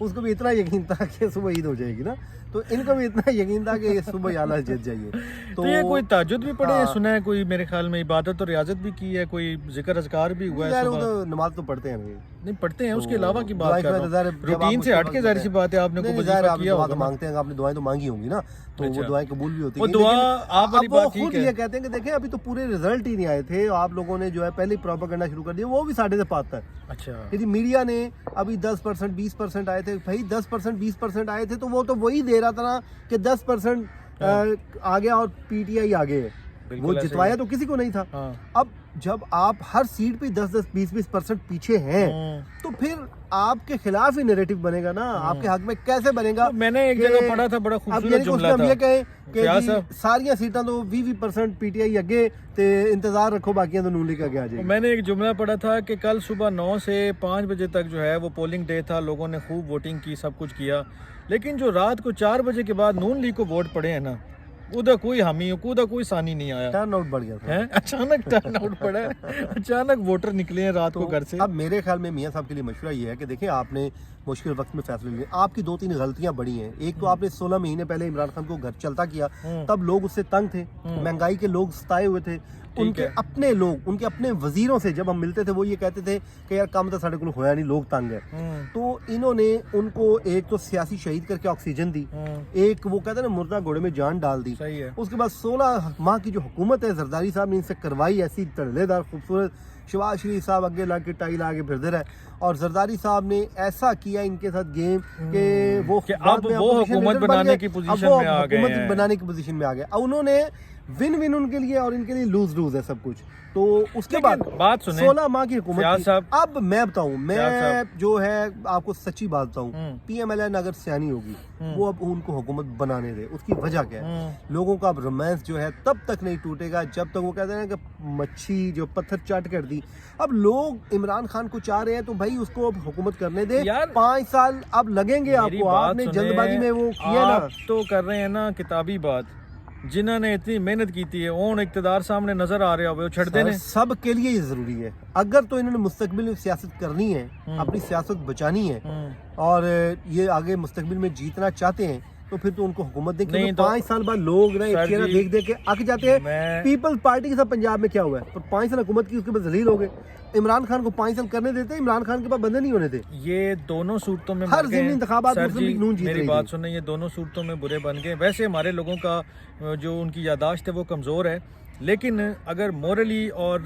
اس کو بھی اتنا یقین تھا کہ صبح عید ہو جائے گی نا, تو ان کو بھی اتنا یقین تھا کہ صبح اعلیٰ جیت جائیے. تو یہ کوئی تہجد بھی پڑھے ہیں, سنا ہے کوئی, میرے خیال میں عبادت اور ریاضت بھی کی ہے, کوئی ذکر اذکار بھی ہوا ہے صبح؟ نماز تو پڑھتے ہیں نہیں پڑھتے ہیں, اس کے علاوہ کی بات کر رہا ہوں, روٹین سے ہٹ کے ظاہر سی بات ہے آپ نے کوئی وظیفہ کیا ہوگا, مانگتے ہیں, آپ نے دعائیں تو مانگی ہوں گی نا, تو وہ دعائیں قبول بھی ہوتی ہیں. وہ دعا آپ والی بات ٹھیک خود ہے, یہ کہتے ہیں کہ دیکھیں ابھی تو پورے رزلٹ ہی نہیں آئے تھے, آپ لوگوں نے جو ہے پہلے ہی پروپیگنڈا شروع کر دیا, وہ بھی ساڑھے سے پاتا ہے. اچھا یعنی میڈیا نے ابھی 10% 20% آئے تھے, بھائی 10% 20% آئے تھے تو وہ تو وہی دے رہا تھا نا کہ 10% آ گیا اور پی ٹی آئی آگے ہے, وہ جتوایا تو کسی کو نہیں تھا. اب جب آپ ہر سیٹ پہ 10-20% پیچھے ہیں تو پھر آپ کے خلاف ہی نیریٹو بنے گا نا, آپ کے حق میں کیسے بنے گا؟ میں نے ایک جگہ پڑھا تھا, بڑا خوبصورت جملہ تھا, ہم یہ کہیں کہ ساری سیٹاں تو 20% پی ٹی آئی اگے تے انتظار رکھو باقیاں تو نون لیگ آگے آ جائے گی. میں نے ایک جملہ پڑھا تھا کہ کل صبح 9 سے 5 بجے تک جو ہے وہ پولنگ ڈے تھا, لوگوں نے خوب ووٹنگ کی, سب کچھ کیا, لیکن جو رات کو 4 بجے کے بعد نون لیگ کو ووٹ پڑے ہیں نا, ادھر کوئی حامی ادھر کوئی ثانی نہیں آیا, ٹرن آؤٹ بڑھ گیا تھا, اچانک ٹرن آؤٹ پڑا ہے, اچانک ووٹر نکلے ہیں رات کو گھر سے. اب میرے خیال میں میاں صاحب کے لیے مشورہ یہ ہے کہ دیکھیں آپ نے مشکل وقت میں فیصلے لیے, آپ کی 2-3 غلطیاں بڑی ہیں. ایک تو آپ نے 16 مہینے پہلے عمران خان کو گھر چلتا کیا, تب لوگ اس سے تنگ تھے, مہنگائی کے لوگ ستائے ہوئے تھے, ان کے اپنے لوگ, ان کے اپنے وزیروں سے جب ہم ملتے تھے وہ یہ کہتے تھے کہ یار کام تو ساڑھے کو ہویا نہیں, لوگ تنگ ہیں. تو انہوں نے ان کو ایک تو سیاسی شہید کر کے آکسیجن دی, ایک وہ کہتے ہیں نا مردہ گھوڑے میں جان ڈال دی. اس کے بعد 16 ماہ کی جو حکومت ہے زرداری صاحب نے ان سے کروائی, ایسی تڑلے دار خوبصورت, شہباز شریف صاحب اگے لا کے ٹائی لا کے پھر دے رہا ہے, اور زرداری صاحب نے ایسا کیا ان کے ساتھ گیم کہ وہ حکومت بنانے کی پوزیشن میں آ گئے ہیں, بنانے کی پوزیشن میں آ گئے. اب انہوں نے ون ون ان کے لیے اور ان کے لیے لوز لوز ہے سب کچھ. تو اس کے بعد بات سنیں 16 ماہ کی حکومت کی. اب میں بتاؤں, میں جو ہے آپ کو سچی بات بتاؤں, پی ایم ایل این اگر سیانی ہوگی وہ اب ان کو حکومت بنانے دے. اس کی وجہ کیا ہے؟ لوگوں کا اب رومانس جو ہے تب تک نہیں ٹوٹے گا جب تک وہ کہتے ہیں کہ مچھی جو پتھر چاٹ کر دی. اب لوگ عمران خان کو چاہ رہے ہیں تو بھائی اس کو اب حکومت کرنے دے, 5 سال اب لگیں گے آپ کو. آپ نے جلد بازی میں وہ کیا نا, تو کر رہے ہیں نا کتابی بات, جنہوں نے اتنی محنت کی تھی ہے اون اقتدار سامنے نظر آ رہے ہو, چھڑ دینے سب کے لیے یہ ضروری ہے. اگر تو انہوں نے مستقبل میں سیاست کرنی ہے, اپنی سیاست بچانی ہے, اور یہ آگے مستقبل میں جیتنا چاہتے ہیں, تو پھر تو ان کو حکومت دے. کیونکہ 5 سال بعد لوگ نا ایک چہرہ دیکھ دیکھ کے اک جاتے ہیں. پیپلز پارٹی کے ساتھ پنجاب میں کیا ہوا ہے, 5 سال حکومت کی, اس کے بعد ذلیل ہو گئے. عمران خان کو 5 سال کرنے دیتے, عمران خان کے پاس بندے نہیں ہونے تھے. یہ دونوں صورتوں میں ہر ضمنی انتخابات میری بات سنیں, یہ دونوں صورتوں میں برے بن گئے. ویسے ہمارے لوگوں کا جو ان کی یاداشت ہے وہ کمزور ہے, لیکن اگر مورلی اور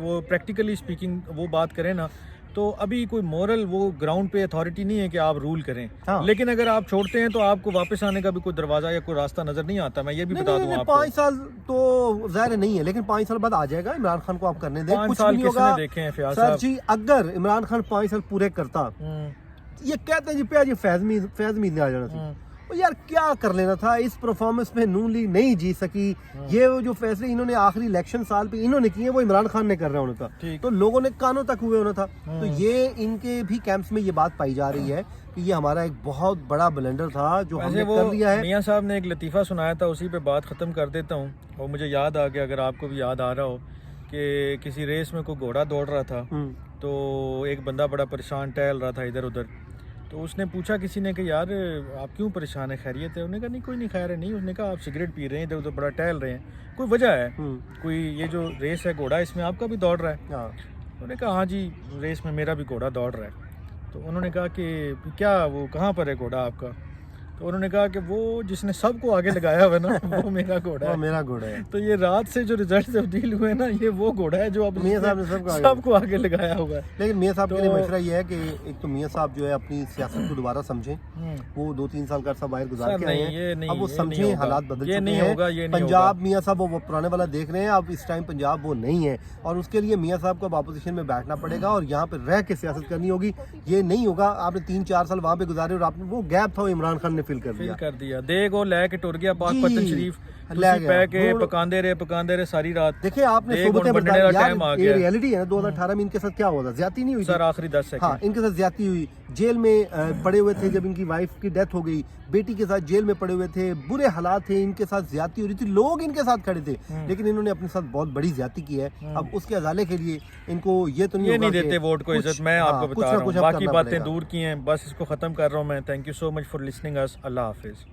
وہ پریکٹیکلی سپیکنگ وہ بات کریں نا, تو ابھی کوئی مورل وہ گراؤنڈ پہ اتھارٹی نہیں ہے کہ آپ رول کریں. لیکن اگر آپ چھوڑتے ہیں تو آپ کو واپس آنے کا بھی کوئی دروازہ یا کوئی راستہ نظر نہیں آتا. میں یہ بھی بتا دوں آپ کو 5 سال تو ظاہر نہیں ہے, لیکن 5 سال بعد آ جائے گا. عمران خان کو آپ کرنے دیں, 5 سال کس نے دیکھے ہیں فیاض صاحب جی. اگر عمران خان 5 سال پورے کرتا, یہ کہتے ہیں جی پہ فیض مید نے آ جانا تھا, یار کیا کر لینا تھا. اس پرفارمنس میں نون لیگ نہیں جیت سکی. یہ جو فیصلے انہوں نے آخری الیکشن سال پہ انہوں نے کیے وہ عمران خان نے کر رہا ہونا تھا, تو لوگوں نے کانوں تک ہوئے ہونا تھا. تو یہ ان کے بھی کیمپس میں یہ بات پائی جا رہی ہے کہ یہ ہمارا ایک بہت بڑا بلنڈر تھا جو ہم نے کر لیا ہے. میاں صاحب نے ایک لطیفہ سنایا تھا, اسی پہ بات ختم کر دیتا ہوں. اور مجھے یاد آ گیا, اگر آپ کو بھی یاد آ رہا ہو, کہ کسی ریس میں کوئی گھوڑا دوڑ رہا تھا, تو ایک بندہ بڑا پریشان ٹہل رہا تھا ادھر ادھر. تو اس نے پوچھا کسی نے کہ یار آپ کیوں پریشان ہیں, خیریت ہے؟ انہوں نے کہا نہیں کوئی نہیں خیر ہے. نہیں, اس نے کہا آپ سگریٹ پی رہے ہیں, ادھر ادھر بڑا ٹہل رہے ہیں, کوئی وجہ ہے کوئی؟ یہ جو ریس ہے گھوڑا, اس میں آپ کا بھی دوڑ رہا ہے؟ انہوں نے کہا ہاں جی ریس میں میرا بھی گھوڑا دوڑ رہا ہے. تو انہوں نے کہا کہ کیا وہ کہاں پر ہے گھوڑا آپ کا؟ تو انہوں نے کہا کہ وہ جس نے سب کو آگے لگایا ہوا ہے نا وہ میرا گھوڑا ہے. میرا گھوڑا ہے. تو یہ رات سے جو رزلٹ تبدیل ہوئے نا, یہ وہ گھوڑا ہے جو اب میاں صاحب نے سب کو آگے لگایا ہوا ہے. لیکن میاں صاحب کے لیے مشورہ یہ ہے کہ ایک تو میاں صاحب جو ہے اپنی سیاست کو دوبارہ سمجھیں. وہ 2-3 سال کا عرصہ باہر گزار کے آئے ہیں, اب وہ سمجھیں حالات بدل چکے ہیں. پنجاب میاں صاحب وہ پرانے والا دیکھ رہے ہیں, اب اس ٹائم پنجاب وہ نہیں ہے, اور اس کے لیے میاں صاحب کو اب اپوزیشن میں بیٹھنا پڑے گا اور یہاں پہ رہ کے سیاست کرنی ہوگی. یہ نہیں ہوگا آپ نے 3-4 سال وہاں پہ گزارے اور آپ وہ گیپ تھا عمران خان نے فل کر دیا. دیگ وہ لے کے ٹر گیا پاک جی، پتن شریف لے تسی گیا. پہ کے وہ- پکاندے رہے ساری رات. دیکھیں آپ نے دیکھ صحبتیں ان بننے بتائی کا یار، ٹائم آ یہ گیا. ریئلٹی ہے نا. 2018 میں ان کے ساتھ کیا ہوا تھا؟ زیادتی نہیں ہوئی تھی سر آخری 10 ہاں سیکنڈ. ان کے ساتھ زیادتی ہوئی. جیل میں پڑے ہوئے تھے جب ان کی وائف کی ڈیتھ ہو گئی, بیٹی کے ساتھ جیل میں پڑے ہوئے تھے, برے حالات تھے, ان کے ساتھ زیادتی ہو رہی تھی, لوگ ان کے ساتھ کھڑے تھے, لیکن انہوں نے اپنے ساتھ بہت بڑی زیادتی کی ہے. اب اس کے ازالے کے لیے ان کو یہ تو یہ نہیں نہیں ہوگا دیتے ووٹ کو عزت. میں آپ کو بتا رہا ہوں باقی باتیں دور کی ہیں, بس اس کو ختم کر رہا ہوں میں. Thank you so much for listening us. اللہ حافظ.